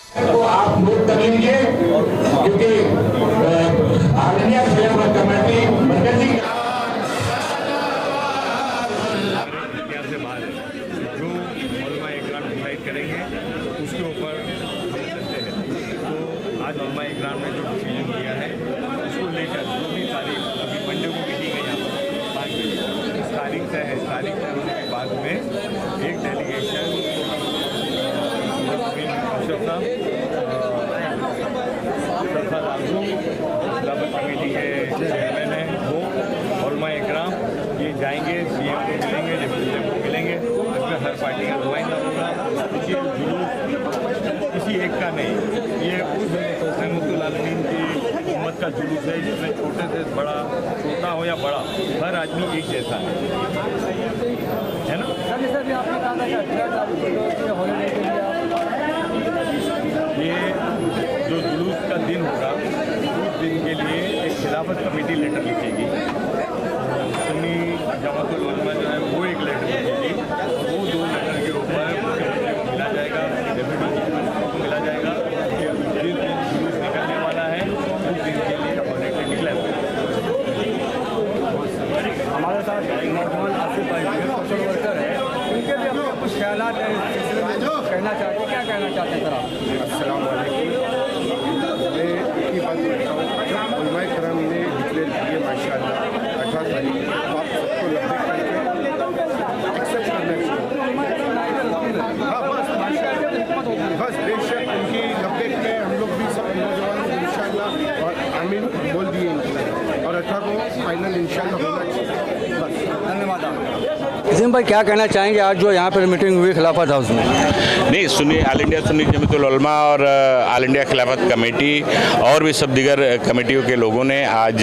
को आप नोट कर लीजिए, क्योंकि ऑल इंडिया खिलाफत कमेटी मरकजी से बाहर जो उलमा इकराम डिसाइड करेंगे उसके ऊपर हम चलते हैं। तो आज उलमा इकराम ने जो डिसीजन किया है उसको लेकर जो भी तारीख अभी मंडे को मीटिंग है यहाँ पर 5 बजे इस तारीख तय है। इस तारीख तय होने के बाद में एक डेलीगेशन सरफराज आजम खिलाफत कमेटी के चेयरमैन हैं वो उलमा इकराम ये जाएंगे, सीएम को मिलेंगे, डिप्टी सीएम को मिलेंगे। इसमें हर पार्टी का नुमाइंदा होगा। किसी जुलूस किसी एक का नहीं, ये उस रहमतुल आलमीन की उम्मत का जुलूस है जिसमें छोटे से बड़ा, छोटा हो या बड़ा, हर आदमी एक जैसा है ना। ये जो जुलूस का दिन होगा उस दिन के लिए एक खिलाफत कमेटी लेटर लिखेगी। सुन्नी जमातुल उलमा जो है वो एक लेटर लिखेगी और वो 2 लेटर के ऊपर मुख्यमंत्री को मिला जाएगा, डेप्यूटी चीफ मिनिस्टर को मिला जाएगा कि जिस दिन जुलूस निकलने वाला है उस दिन के लिए हॉलीडे डिक्लेयर करें। हमारे साथ नौजवान आसिफ भाई सोशल वर्कर है, उनके भी अपने कुछ ख्याल कहना चाहते हैं। क्या कहना चाहते हैं सर आप? अस्सलाम वालेकुम। मैं एक ही बात बोलता हूँ, उलमा इकराम ने डिक्लेयर की है माशाअल्लाह 18 तारीख को, आप सबको लगभग एक्सेप्ट करना चाहिए। हाँ बस बेशक उनकी लपेट में हम लोग भी सब नौजवान इंशाअल्लाह और आमीन बोल दिए इनकी, और 18 को फाइनल इंशाअल्लाह होना चाहिए। बस धन्यवाद। इसीम भाई क्या कहना चाहेंगे आज जो यहाँ पर मीटिंग हुई खिलाफत हाउस में? नहीं, सुन्नी ऑल इंडिया सुन्नी जमातुल उलमा और ऑल इंडिया खिलाफत कमेटी और भी सब दीगर कमेटियों के लोगों ने आज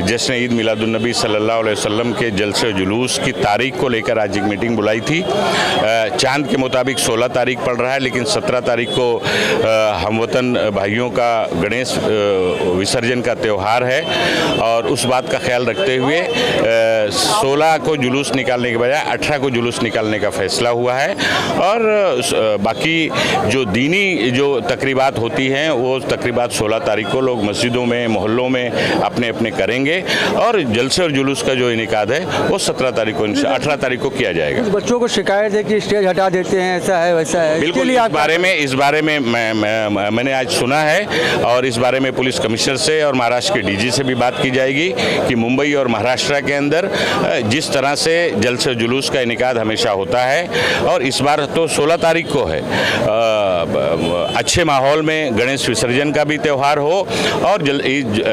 जश्न ईद मिलादुन्नबी सल्लल्लाहु अलैहि वसल्लम के जलसे जुलूस की तारीख को लेकर आज एक मीटिंग बुलाई थी। चांद के मुताबिक 16 तारीख पड़ रहा है, लेकिन 17 तारीख को हमवतन भाइयों का गणेश विसर्जन का त्यौहार है और उस बात का ख्याल रखते हुए 16 को जुलूस निकालने के बजाय 18 को जुलूस निकालने का फैसला हुआ है। और बाकी जो दीनी जो तकरीबात होती हैं वो तकरीबात 16 तारीख को लोग मस्जिदों में, मोहल्लों में अपने अपने करेंगे और जलसे और जुलूस का जो इनेकाद है वो 17 तारीख को 18 तारीख को किया जाएगा। बच्चों को शिकायत है कि स्टेज हटा देते हैं, ऐसा है वैसा है। बिल्कुल, इस बारे में मैंने आज सुना है और इस बारे में पुलिस कमिश्नर से और महाराष्ट्र के डीजी से भी बात की जाएगी कि मुंबई और महाराष्ट्र के अंदर जिस तरह से जलसे जुलूस का इनेकाद हमेशा होता है और इस बार तो 16 तारीख को है, अच्छे माहौल में गणेश विसर्जन का भी त्यौहार हो और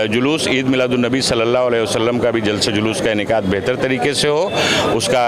जुलूस ईद मिलादुन्नबी सल्लल्लाहु अलैहि वसल्लम का भी जलसे जुलूस का इनेकाद बेहतर तरीके से हो, उसका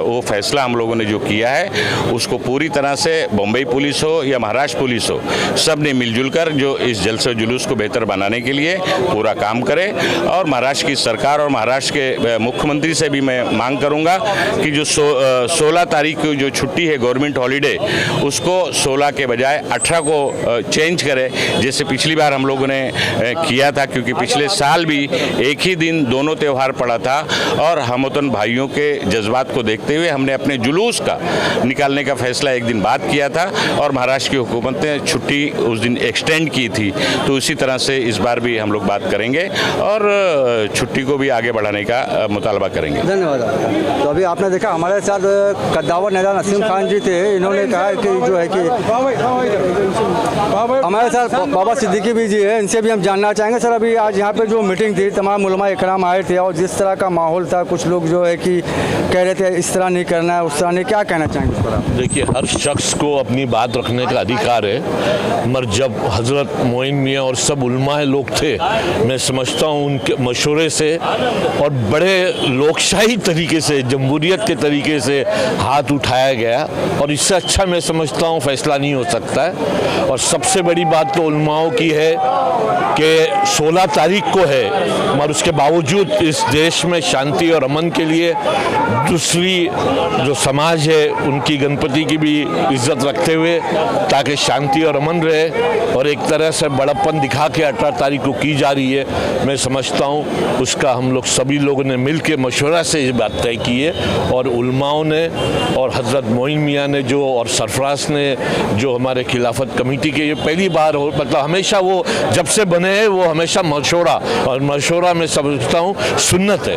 वो फैसला हम लोगों ने जो किया है उसको पूरी तरह से बम्बई पुलिस हो या महाराष्ट्र पुलिस हो, सब ने मिलजुल कर जो इस जलसे जुलूस को बेहतर बनाने के लिए पूरा काम करे। और महाराष्ट्र की सरकार और महाराष्ट्र के मुख्यमंत्री से भी मैं मांग करूंगा कि जो 16 तारीख की जो छुट्टी है गवर्नमेंट हॉलीडे, उसको 16 के बजाय 18 को चेंज करे, जैसे पिछली बार हम लोगों ने किया था, क्योंकि पिछले साल भी एक ही दिन दोनों त्यौहार पड़ा था और हमवतन भाइयों के जज्बात को देखते हुए हमने अपने जुलूस का निकालने का फैसला एक दिन बाद किया था और महाराष्ट्र की हुकूमत ने छुट्टी उस दिन एक्सटेंड की थी। तो इसी तरह से इस बार भी हम लोग बात करेंगे और छुट्टी को भी आगे बढ़ाने का मुतालबा करेंगे। धन्यवाद। तो अभी आपने देखा हमारे साथ कद्दावर नेता नसीम खान जी थे, इन्होंने कहा कि जो है कि हमारे साथ बाबा सिद्दीकी भी जी है, इनसे भी हम जानना चाहेंगे। सर अभी आज यहाँ पे जो मीटिंग थी तमाम उलमा इकराम आए थे और जिस तरह का माहौल था, कुछ लोग जो है कि कह रहे थे इस तरह नहीं करना है, उस तरह नहीं, क्या कहना चाहेंगे इस पर आप? देखिए, हर शख्स को अपनी बात रखने का अधिकार है, मगर जब हज़रत मोइन मियाँ और सब उलमा लोग थे, मैं समझता हूँ उनके मशवरे से और बड़े लोकशाही तरीके से, जमहूरियत के तरीके से हाथ उठाया गया और इससे अच्छा मैं समझता हूँ फैसला नहीं हो सकता है। और सबसे बड़ी बात तो उलमाओं की है कि 16 तारीख को है, मगर उसके बावजूद इस देश में शांति और अमन के लिए दूसरी जो समाज है उनकी गणपति की भी इज्जत रखते हुए, ताकि शांति और अमन रहे, और एक तरह से बड़प्पन दिखा के 18 तारीख को की जा रही है। मैं समझता हूँ उसका हम लोग सभी लोगों ने मिल के मशवरा से ये बात तय की है, और उलमाओं ने और हज़रत मोइन मियाँ ने जो, और सरफराज ने जो हमारे खिलाफत कमेटी के, ये पहली बार हो, मतलब हमेशा वो जब से बने हैं वो हमेशा मशवरा, और मशवरा में समझता हूँ सुन्नत है।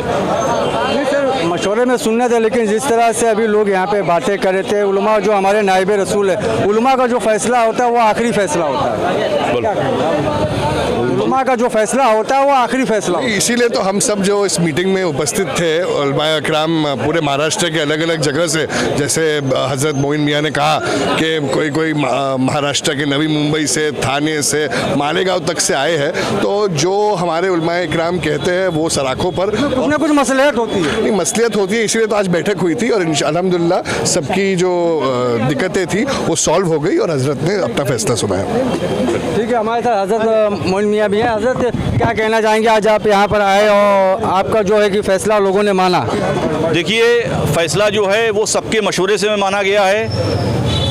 नहीं सर, मशवरे में सुन्नत है, लेकिन जिस तरह से अभी लोग यहाँ पे बातें कर रहे थे, उलमा जो हमारे नाइब रसूल है, उलमा का जो फैसला होता है वो आखिरी फैसला होता है। उलमा का जो फैसला होता है वो आखिरी फैसला होता है। इसीलिए तो हम सब जो इस मीटिंग में उपस्थित थे, उलमाए इकराम पूरे महाराष्ट्र के अलग अलग जगह से, जैसे हज़रत मोइन मियाँ ने कहा कि कोई महाराष्ट्र के नवी मुंबई से, थाने से, मालेगांव तक से आए हैं, तो जो हमारे उलमाए इकराम कहते हैं वो सराखों पर कुछ ना कुछ मसलहत होती है। नहीं, मसलियत होती है, इसीलिए तो आज बैठक हुई थी, और अल्हम्दुलिल्लाह सबकी जो दिक्कतें थी वो सॉल्व हो गई और हज़रत ने अपना फैसला सुनाया। ठीक है, हमारे साथ हज़रत मोइन मियाँ भी हैं। हज़रत, क्या कहना चाहेंगे, आज आप यहाँ पर आए और आपका जो है कि फैसला लोगों ने माना? देखिए, फैसला जो है वो सबके मशवरे से माना गया है।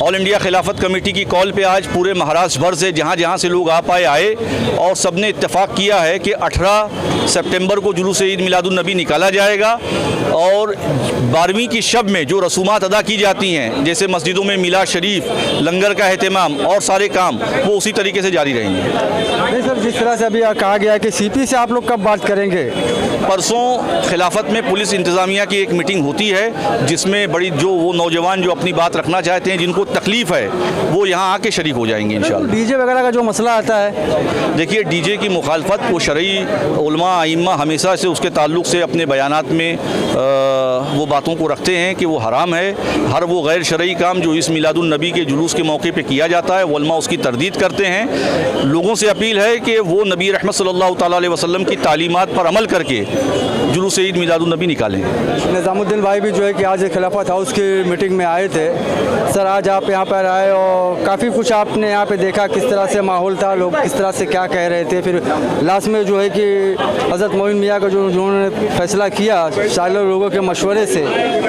ऑल इंडिया खिलाफत कमेटी की कॉल पे आज पूरे महाराष्ट्र भर से जहाँ जहाँ से लोग आ पाए आए, और सबने इत्तेफाक किया है कि 18 सितंबर को जुलूस ईद मिलादुन नबी निकाला जाएगा, और 12वीं की शब में जो रसूमात अदा की जाती हैं, जैसे मस्जिदों में मिलाद शरीफ, लंगर का एहतमाम और सारे काम, वो उसी तरीके से जारी रहेंगे। नहीं सर, जिस तरह से अभी कहा गया है कि सीपी से आप लोग कब बात करेंगे? परसों खिलाफत में पुलिस इंतज़ामिया की एक मीटिंग होती है, जिसमें बड़ी जो वो नौजवान जो अपनी बात रखना चाहते हैं, जिनको तकलीफ़ है, वो यहाँ आके शरीक हो जाएंगे इंशाल्लाह। डीजे वगैरह का जो मसला आता है, देखिए, डीजे की मुखालफत वो शरई उलमा आइम्मा हमेशा से उसके ताल्लुक़ से अपने बयानात में वो बातों को रखते हैं कि वो हराम है। हर वो गैर शरई काम जो इस मिलादुन नबी के जुलूस के मौके पे किया जाता है, उलमा उसकी तरदीद करते हैं। लोगों से अपील है कि वो नबी रहमत सल्लल्लाहु ताला अलैहि वसल्लम की तालीमात पर अमल करके जुलूस ईद मिलादुन नबी निकालें। निज़ामुद्दीन भाई भी जो है कि आज खिलाफत हाउस की मीटिंग में आए थे। सर, आज आप यहाँ पर आए और काफ़ी कुछ आपने यहाँ पे देखा, किस तरह से माहौल था, लोग किस तरह से क्या कह रहे थे, फिर लास्ट में जो है कि हज़रत मोइन मियाँ का जो उन्होंने फैसला किया सारे लोगों के मशवरे से,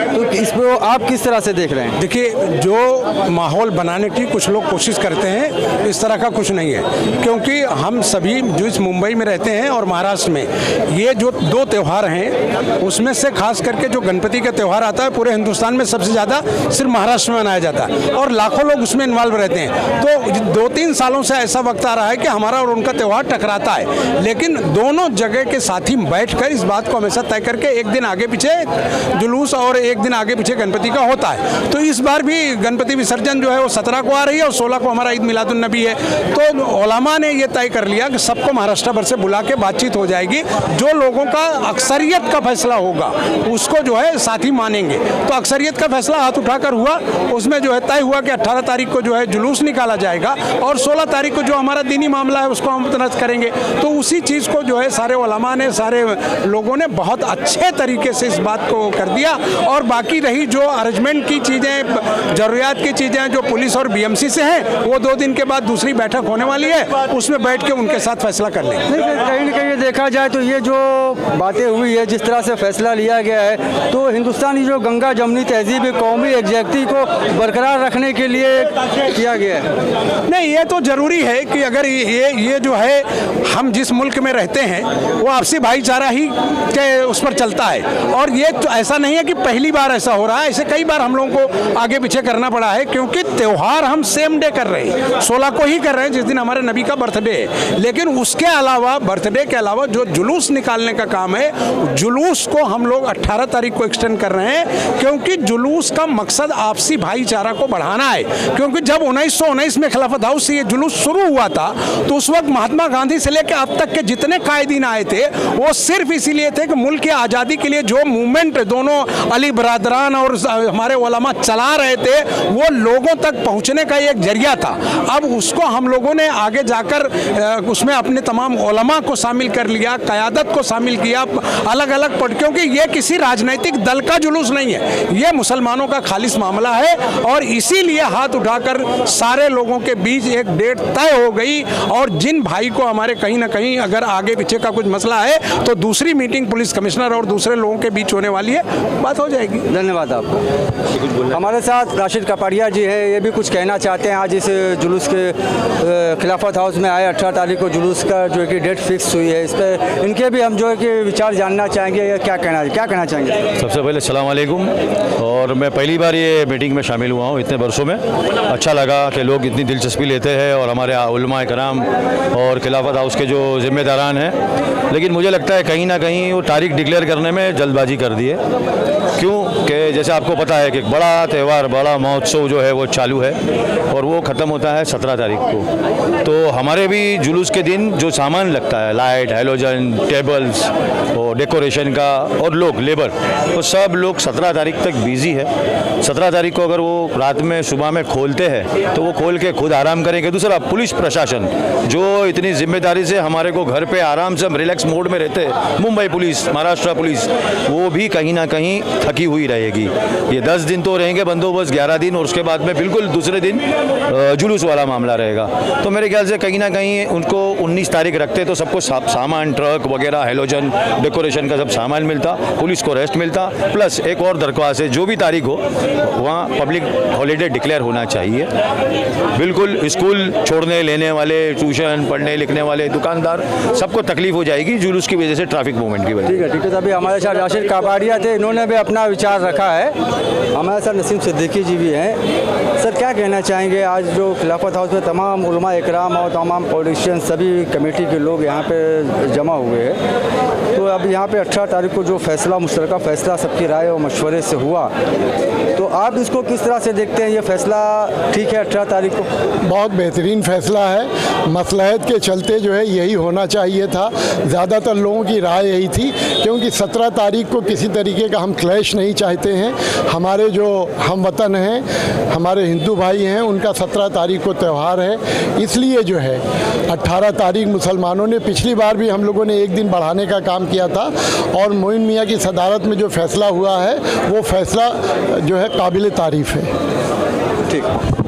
तो इस पर आप किस तरह से देख रहे हैं? देखिए, जो माहौल बनाने की कुछ लोग कोशिश करते हैं, इस तरह का कुछ नहीं है, क्योंकि हम सभी जो इस मुंबई में रहते हैं और महाराष्ट्र में, ये जो दो त्यौहार हैं, उसमें से खास करके जो गणपति का त्यौहार आता है, पूरे हिंदुस्तान में सबसे ज़्यादा सिर्फ महाराष्ट्र में मनाया जाता है, और लाखों लोग उसमें इन्वॉल्व रहते हैं। तो 2-3 सालों से ऐसा वक्त आ रहा है कि हमारा और उनका त्यौहार टकराता है, लेकिन दोनों जगह के साथी बैठकर इस बात को हमेशा तय करके एक दिन आगे पीछे जुलूस और एक दिन आगे पीछे गणपति का होता है। तो इस बार भी गणपति विसर्जन जो है वो 17 को आ रही है और 16 को हमारा ईद मिलादुन नबी है। तो उलमा ने ये तय कर लिया कि सबको महाराष्ट्र भर से बुला के बातचीत हो जाएगी, जो लोगों का अक्सरियत का फैसला होगा उसको जो है साथी मानेंगे। तो अक्सरियत का फैसला हाथ उठाकर हुआ, उसमें जो है तय हुआ कि 18 तारीख को जो है जुलूस निकाला जाएगा, और 16 तारीख को जो हमारा दीनी मामला है उसको हम मुतनज़ करेंगे। तो उसी चीज़ को जो है सारे उलमा ने, सारे लोगों ने बहुत अच्छे तरीके से इस बात को कर दिया। और बाकी रही जो अरेंजमेंट की चीज़ें, ज़रूरियात की चीज़ें जो पुलिस और बीएमसी से हैं, वो 2 दिन के बाद दूसरी बैठक होने वाली है, उसमें बैठ के उनके साथ फैसला कर लेंगे। कहीं ना कहीं देखा जाए तो ये जो बातें हुई है, जिस तरह से फैसला लिया गया है, तो हिंदुस्तानी जो गंगा जमनी तहजीब कौमी एकजहती को बरकरार रखने के लिए किया गया है। नहीं, ये तो ज़रूरी है कि अगर ये जो है, हम जिस मुल्क में रहते हैं वो आपसी भाईचारा ही के उस पर चलता है, और ये तो ऐसा नहीं है कि पहली बार ऐसा हो रहा है, ऐसे कई बार हम लोगों को आगे पीछे करना पड़ा है, क्योंकि त्यौहार हम सेम डे कर रहे हैं, 16 को ही कर रहे हैं जिस दिन हमारे नबी का बर्थडे है। लेकिन उसके अलावा, बर्थडे के अलावा जो जुलूस निकालने का काम है, जुलूस को हम लोग 18 तारीख को एक्सटेंड कर रहे हैं, क्योंकि जुलूस का मकसद आपसी भाईचारा को बढ़ाना है। क्योंकि जब 1919 में खिलाफत हाउस से ये जुलूस शुरू हुआ था, तो उस वक्त महात्मा गांधी से लेकर अब तक के जितने कायदीन आए थे, वो सिर्फ इसीलिए थे कि मुल्क की आज़ादी के लिए जो मूवमेंट दोनों अली बरादरान और हमारे उलमा चला रहे थे, वो लोगों तक पहुंचने का एक जरिया था। अब उसको हम लोगों ने आगे जाकर उसमें अपने तमाम उलमा को शामिल कर लिया, क़यादत को शामिल किया, अलग अलग पट, क्योंकि ये किसी राजनीतिक दल का जुलूस नहीं है, ये मुसलमानों का खालिस मामला है। और इसीलिए हाथ उठाकर सारे लोगों के बीच एक डेट तय हो गई। और जिन भाई को हमारे कहीं ना कहीं अगर आगे पीछे का कुछ मसला है तो दूसरी मीटिंग पुलिस कमिश्नर और दूसरे लोगों के बीच होने वाली है, बात हो जाएगी। धन्यवाद आपको। हमारे साथ राशिद कपाड़िया जी हैं, ये भी कुछ कहना चाहते हैं। आज इस जुलूस के खिलाफत हाउस में आए 18 तारीख को जुलूस का जो है कि डेट फिक्स हुई है, इस पर इनके भी हम जो है कि विचार जानना चाहेंगे या क्या कहना चाहेंगे। सबसे पहले अस्सलाम वालेकुम। और मैं पहली बार ये मीटिंग में शामिल हुआ हूँ इतने वर्षों में। अच्छा लगा कि लोग इतनी दिलचस्पी लेते हैं और हमारे उलमा कराम और खिलाफत हाउस के जो जिम्मेदारान हैं। लेकिन मुझे लगता है कहीं ना कहीं वो तारीख डिक्लेयर करने में जल्दबाजी कर दी है। क्यों कि जैसे आपको पता है कि एक बड़ा त्यौहार, बड़ा महोत्सव जो है वो चालू है और वो ख़त्म होता है 17 तारीख को। तो हमारे भी जुलूस के दिन जो सामान लगता है, लाइट, हैलोजन, टेबल्स और डेकोरेशन का और लोग लेबर, तो सब लोग 17 तारीख तक बिज़ी है। 17 तारीख को अगर वो रात में सुबह में खोलते हैं तो वो खोल के खुद आराम करेंगे। दूसरा, पुलिस प्रशासन जो इतनी जिम्मेदारी से हमारे को घर पे आराम से हम रिलैक्स मोड में रहते हैं, मुंबई पुलिस, महाराष्ट्र पुलिस, वो भी कहीं ना कहीं थकी हुई रहेगी। ये 10 दिन तो रहेंगे बंदोबस्त, 11 दिन, और उसके बाद में बिल्कुल दूसरे दिन जुलूस वाला मामला रहेगा। तो मेरे ख्याल से कहीं ना कहीं उनको 19 तारीख रखते तो सबको सामान, ट्रक वगैरह, हेलोजन, डेकोरेशन का सब सामान मिलता, पुलिस को रेस्ट मिलता। प्लस एक और दरख्वास्त है, जो भी तारीख हो वहाँ पब्लिक हॉलीडे डिक्लेयर होना चाहिए। बिल्कुल स्कूल छोड़ने लेने वाले, ट्यूशन पढ़ने लिखने वाले, दुकानदार, सबको तकलीफ हो जाएगी जुलूस की वजह से, ट्रैफिक मूवमेंट की वजह से। ठीक है। अभी हमारे साथ राशिद कपाड़िया थे, इन्होंने भी अपना विचार रखा है। हमारे साथ नसीम सिद्दीकी जी भी हैं। सर, क्या कहना चाहेंगे? आज जो खिलाफत हाउस में तमाम उलमा इकराम और तमाम पॉलिटिशियन, सभी कमेटी के लोग यहाँ पे जमा हुए हैं, तो अब यहाँ पे 18 तारीख को जो फैसला, मुश्तरका फैसला सबकी राय और मशवरे से हुआ, तो आप इसको किस तरह से देखते हैं? ये फैसला ठीक है 18 तारीख को? बहुत बेहतरीन फैसला है। मसलहत के चलते जो है यही होना चाहिए था। ज़्यादातर लोगों की राय यही थी, क्योंकि 17 तारीख को किसी तरीके का हम क्लैश नहीं चाहते हैं। हमारे जो हम वतन हैं, हमारे हिंदू भाई हैं, उनका 17 तारीख को त्यौहार है। इसलिए जो है 18 तारीख मुसलमानों ने, पिछली बार भी हम लोगों ने एक दिन बढ़ाने का काम किया था, और मोइन मियाँ की सदारत में जो फैसला हुआ है वो फैसला जो है काबिल तारीफ़ है। ठीक।